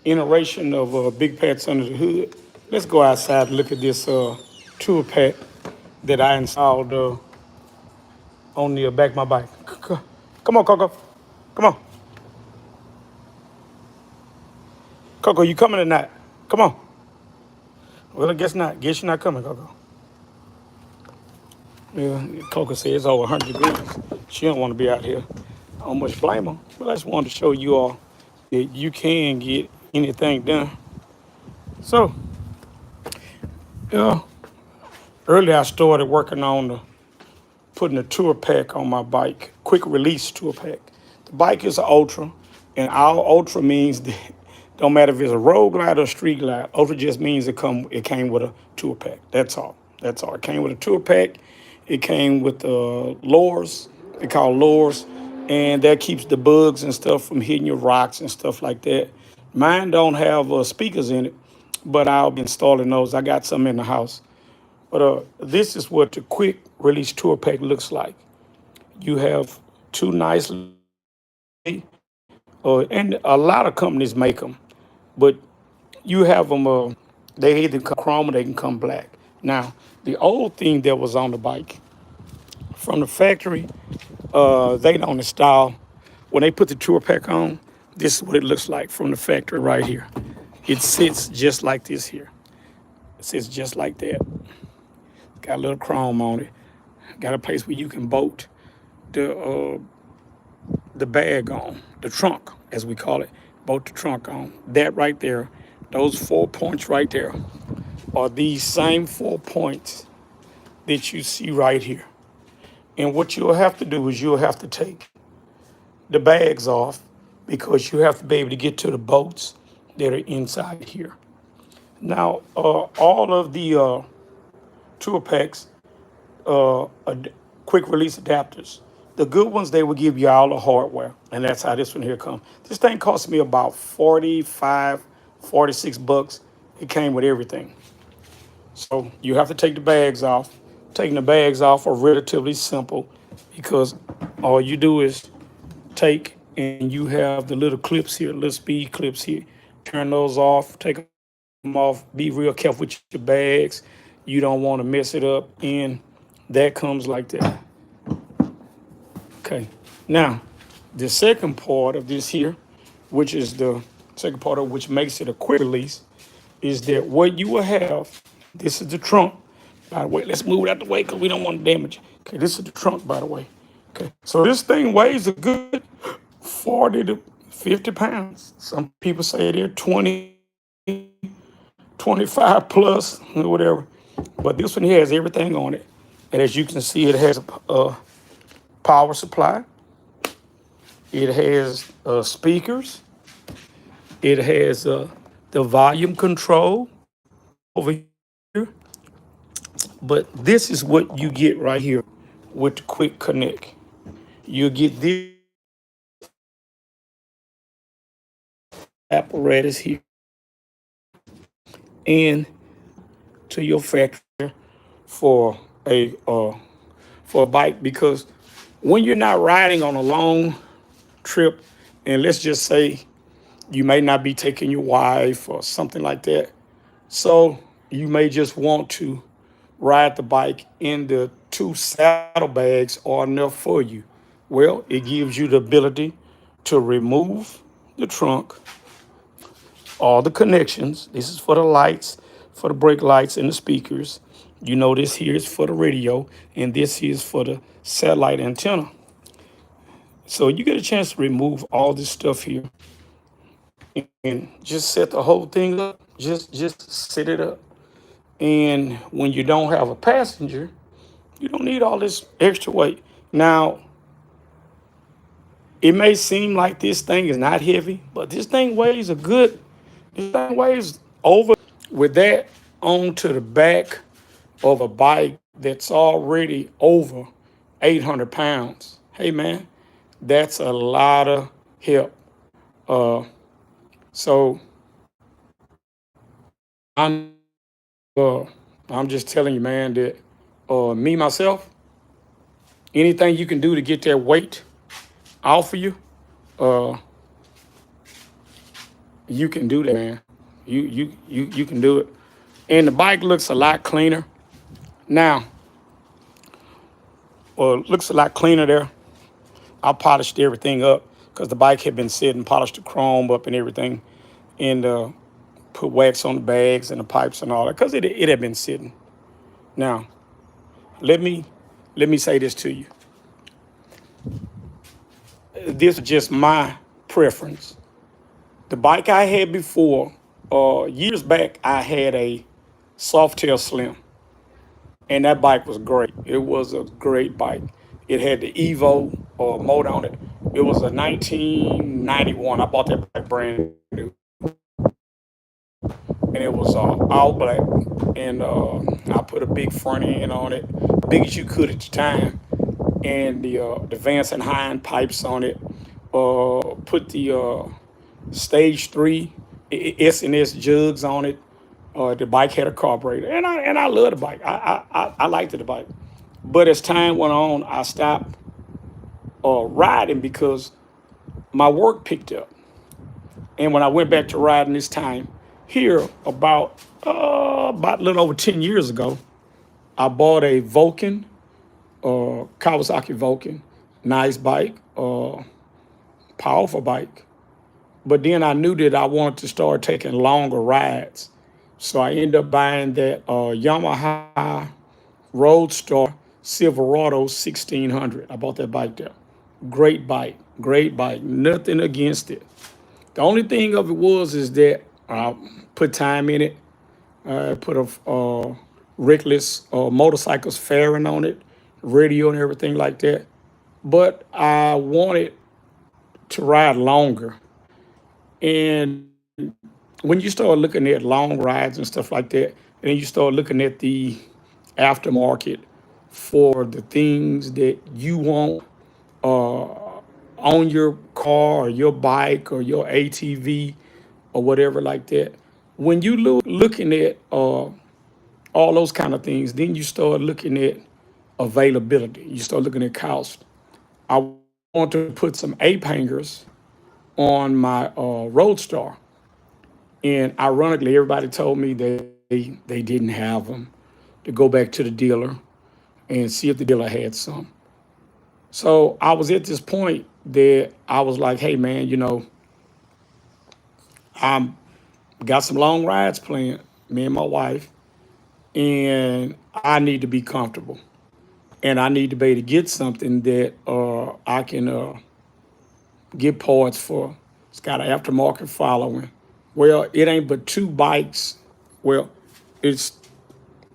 iteration of Big Pats Under the Hood. Let's go outside and look at this tour pack that I installed on the back of my bike. Come on, Coco. Come on. Coco, you coming or not? Come on. Well, I guess not. Guess you're not coming, Coco. Yeah, Coco says it's over 100 degrees. She don't want to be out here. I don't much blame her. But I just wanted to show you all that you can get anything done. So, yeah, earlier I started working on putting a tour pack on my bike, quick release tour pack. The bike is an Ultra, and our Ultra means that don't matter if it's a road glide or a street glide. Ultra just means it came with a tour pack. That's all. That's all. It came with a tour pack. It came with lures. They call lures, and that keeps the bugs and stuff from hitting your rocks and stuff like that. Mine don't have speakers in it, but I'll be installing those. I got some in the house. But this is what the quick release tour pack looks like. You have two nice, and a lot of companies make them, but you have them. They either come chrome or they can come black. Now, the old thing that was on the bike from the factory, they don't install. When they put the tour pack on, this is what it looks like from the factory right here. It sits just like this here. It sits just like that. Got a little chrome on it. Got a place where you can bolt the bag on, the trunk, as we call it. Bolt the trunk on. That right there, those 4 points right there, are these same 4 points that you see right here. And what you'll have to do is you'll have to take the bags off because you have to be able to get to the bolts that are inside here. Now, all of the tour packs, quick release adapters. The good ones, they will give you all the hardware, and that's how this one here comes. This thing cost me about 45, 46 bucks. It came with everything. So you have to take the bags off. Taking the bags off are relatively simple because all you do is take and you have the little clips here, little speed clips here. Turn those off, take them off. Be real careful with your bags. You don't want to mess it up, and that comes like that. Okay. Now, the second part of this here, which is the second part of which makes it a quick release, is that what you will have. This is the trunk. By the way, let's move it out the way because we don't want to damage it. Okay, this is the trunk, by the way. Okay, so this thing weighs a good 40 to 50 pounds. Some people say they're 20, 25 plus, or whatever. But this one here has everything on it. And as you can see, it has a power supply. It has speakers. It has the volume control over here. But this is what you get right here with the Quick Connect. You get this apparatus here and to your factory for a bike, because when you're not riding on a long trip, and let's just say you may not be taking your wife or something like that, so you may just want to ride the bike and the two saddlebags are enough for you. Well, it gives you the ability to remove the trunk, all the connections. This is for the lights, for the brake lights and the speakers. You know, this here is for the radio, and this is for the satellite antenna. So you get a chance to remove all this stuff here and just set the whole thing up. Just set it up. And when you don't have a passenger, you don't need all this extra weight. Now, it may seem like this thing is not heavy, but this thing weighs this thing weighs over. With that onto the back of a bike that's already over 800 pounds. Hey man, that's a lot of help. So I'm I'm just telling you, man, that me myself, anything you can do to get that weight off of you, uh, you can do that, man. You can do it. And the bike looks a lot cleaner now. Well, it looks a lot cleaner there. I polished everything up because the bike had been sitting, polished the chrome up and everything, and put wax on the bags and the pipes and all that because it had been sitting. Now, let me say this to you. This is just my preference. The bike I had before, years back, I had a Softail Slim, and that bike was great. It was a great bike. It had the Evo motor on it. It was a 1991. I bought that bike brand new, and it was all black. And I put a big front end on it, big as you could at the time, and the Vance and Hine pipes on it. Put the stage 3 S&S jugs on it. The bike had a carburetor, and I love the bike. I liked the bike, but as time went on, I stopped riding because my work picked up. And when I went back to riding this time here, about a little over 10 years ago, I bought a Vulcan, Kawasaki Vulcan, nice bike, powerful bike. But then I knew that I wanted to start taking longer rides. So I ended up buying that Yamaha Roadstar Silverado 1600. I bought that bike there. Great bike, great bike. Nothing against it. The only thing of it is that I put time in it. I put a Reckless motorcycles fairing on it, radio and everything like that. But I wanted to ride longer. And when you start looking at long rides and stuff like that, and then you start looking at the aftermarket for the things that you want on your car or your bike or your ATV or whatever like that, when you looking at all those kind of things, then you start looking at availability. You start looking at cost. I want to put some ape hangers on my Roadstar. And ironically, everybody told me they didn't have them, to go back to the dealer and see if the dealer had some. So I was at this point that I was like, hey man, I'm got some long rides planned, me and my wife, and I need to be comfortable. And I need to be able to get something that I can get parts for. It's got an aftermarket following. Well, it ain't but two bikes. Well, it's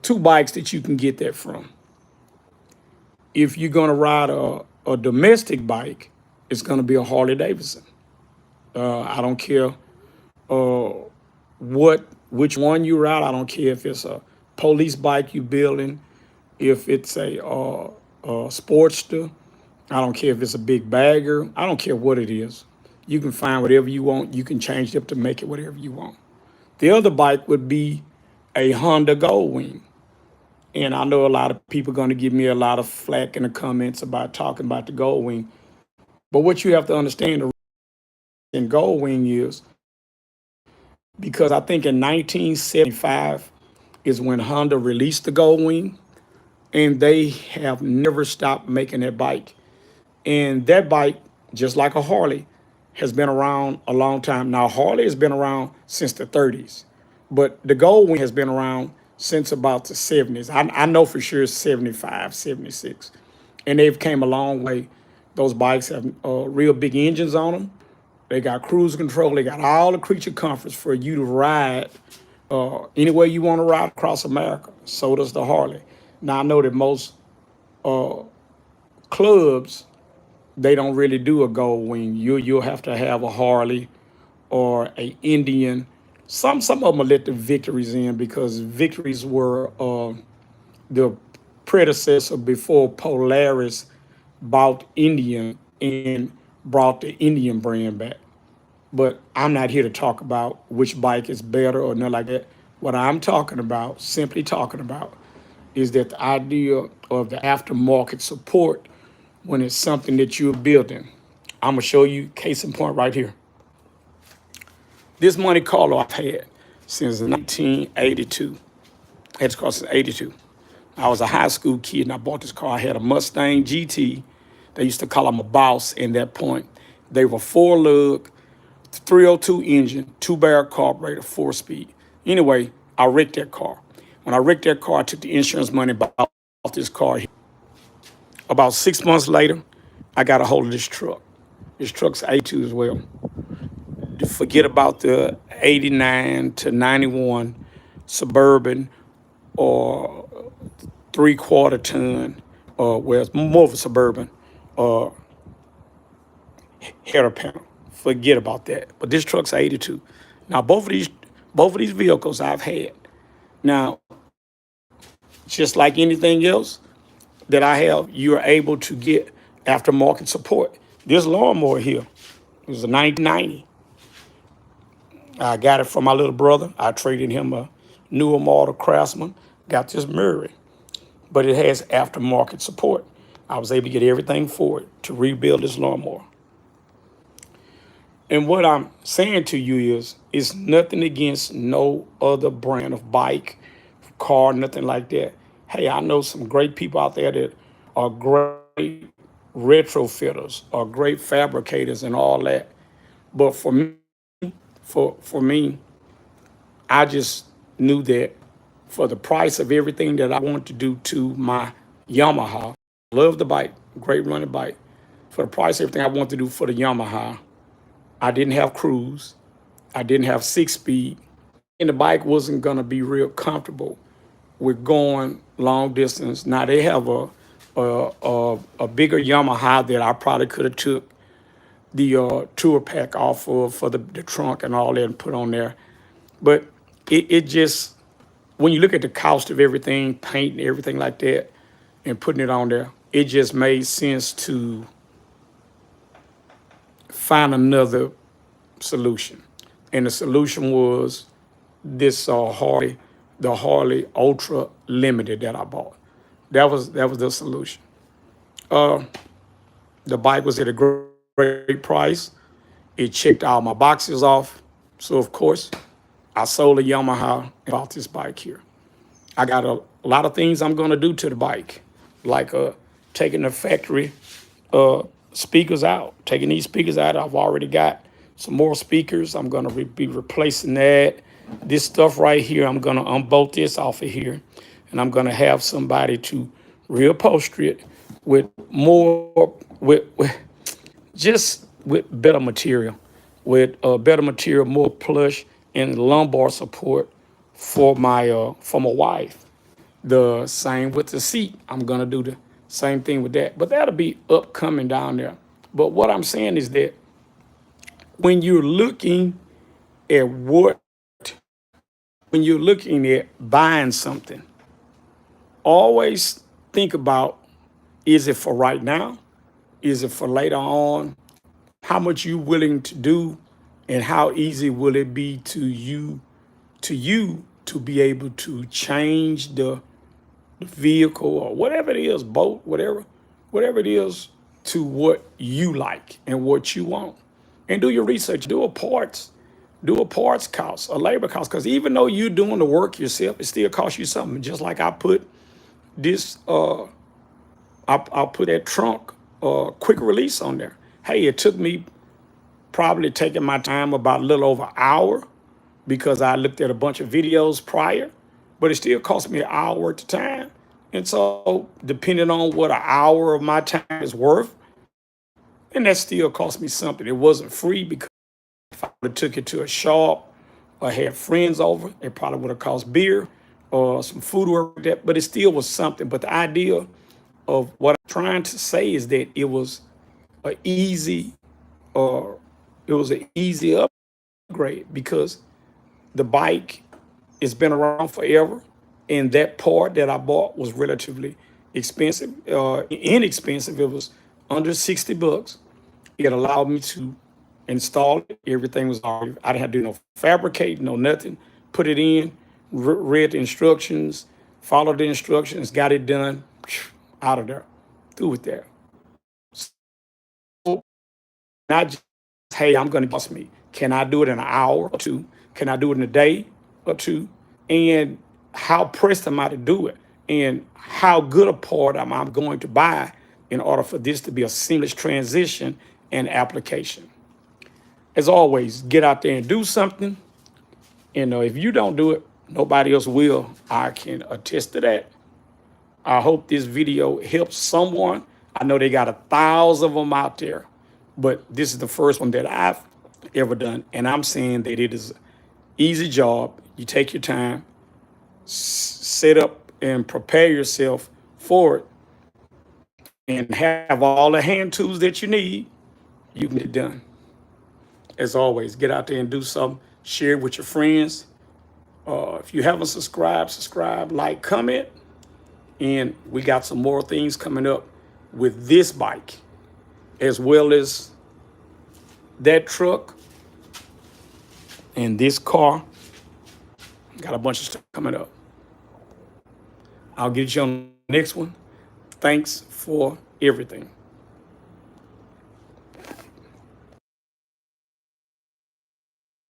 two bikes that you can get that from. If you're gonna ride a domestic bike, it's gonna be a Harley Davidson. I don't care which one you ride. I don't care if it's a police bike you building, if it's a Sportster. I don't care if it's a big bagger. I don't care what it is. You can find whatever you want. You can change it up to make it whatever you want. The other bike would be a Honda Goldwing. And I know a lot of people are going to give me a lot of flack in the comments about talking about the Goldwing. But what you have to understand in Goldwing is because I think in 1975 is when Honda released the Goldwing, and they have never stopped making that bike. And that bike, just like a Harley, has been around a long time. Now, Harley has been around since the 30s, but the Goldwing has been around since about the 70s. I know for sure it's 75, 76. And they've came a long way. Those bikes have real big engines on them. They got cruise control. They got all the creature comforts for you to ride anywhere you want to ride across America. So does the Harley. Now, I know that most clubs, they don't really do a Goldwing. You'll have to have a Harley or a Indian. Some of them will let the Victories in because Victories were the predecessor before Polaris bought Indian and brought the Indian brand back. But I'm not here to talk about which bike is better or nothing like that. What I'm talking about, simply talking about, is that the idea of the aftermarket support when it's something that you're building. I'm gonna show you case in point right here. This Monte Carlo I've had since 1982. I had this car since 82. I was a high school kid and I bought this car. I had a Mustang GT. They used to call him a boss in that point. They were 4-lug, 302 engine, 2-barrel carburetor, 4-speed. Anyway, I wrecked that car. When I wrecked that car, I took the insurance money and bought this car. About 6 months later, I got a hold of this truck. This truck's 82 as well. Forget about the 89 to 91 Suburban or 3/4 ton, well, it's more of a Suburban, uh, header panel. Forget about that. But this truck's 82. Now, both of these vehicles I've had. Now, just like anything else that I have, you're able to get aftermarket support. This lawnmower here was a 1990. I got it from my little brother. I traded him a newer model Craftsman. Got this Murray, but it has aftermarket support. I was able to get everything for it to rebuild this lawnmower. And what I'm saying to you is, it's nothing against no other brand of bike, car, nothing like that. Hey, I know some great people out there that are great retrofitters, are great fabricators and all that. But for me, I just knew that for the price of everything that I want to do to my Yamaha, love the bike, great running bike. For the price of everything I want to do for the Yamaha, I didn't have cruise, I didn't have 6-speed, and the bike wasn't gonna be real comfortable with going long distance. Now they have a bigger Yamaha that I probably could have took the tour pack off of for the trunk and all that and put on there. But it just, when you look at the cost of everything, paint and everything like that, and putting it on there, it just made sense to find another solution. And the solution was this the Harley Ultra Limited that I bought. That was the solution. The bike was at a great price. It checked all my boxes off. So of course, I sold a Yamaha and bought this bike here. I got a lot of things I'm gonna do to the bike, like taking the factory speakers out, taking these speakers out. I've already got some more speakers. I'm gonna be replacing that. This stuff right here, I'm gonna unbolt this off of here, and I'm gonna have somebody to reupholster it with more, with better material, more plush and lumbar support for my wife. The same with the seat. I'm gonna do the same thing with that, but that'll be upcoming down there. But what I'm saying is that when you're looking at when you're looking at buying something, always think about, is it for right now? Is it for later on? How much you willing to do, and how easy will it be to you to be able to change the vehicle or whatever it is, boat, whatever it is, to what you like and what you want. And do your research, do a parts cost, a labor cost, because even though you're doing the work yourself, it still costs you something. Just like I put this, I'll put that trunk quick release on there. Hey, it took me probably taking my time about a little over an hour because I looked at a bunch of videos prior, but it still cost me an hour at the time. And so depending on what an hour of my time is worth, and that still cost me something. It wasn't free, because if I would have took it to a shop or had friends over, it probably would have cost beer or some food or that, but it still was something. But the idea of what I'm trying to say is that it was an easy upgrade, because the bike has been around forever, and that part that I bought was relatively inexpensive. It was under $60. It allowed me to install it. Everything was already, I didn't have to do no fabricating, no nothing. Put it in, read the instructions, followed the instructions, got it done, out of there, through with that. So, not just, hey, I'm gonna cost me Can I do it in an hour or two? Can I do it in a day or two? And how pressed am I to do it? And how good a part am I going to buy in order for this to be a seamless transition and application? As always, get out there and do something. And if you don't do it, nobody else will. I can attest to that. I hope this video helps someone. I know they got 1,000 of them out there, but this is the first one that I've ever done. And I'm saying that it is an easy job. You take your time, set up and prepare yourself for it, and have all the hand tools that you need. You can get it done. As always, get out there and do something. Share it with your friends. If you haven't subscribed, subscribe, like, comment. And we got some more things coming up with this bike, as well as that truck and this car. Got a bunch of stuff coming up. I'll get you on the next one. Thanks for everything.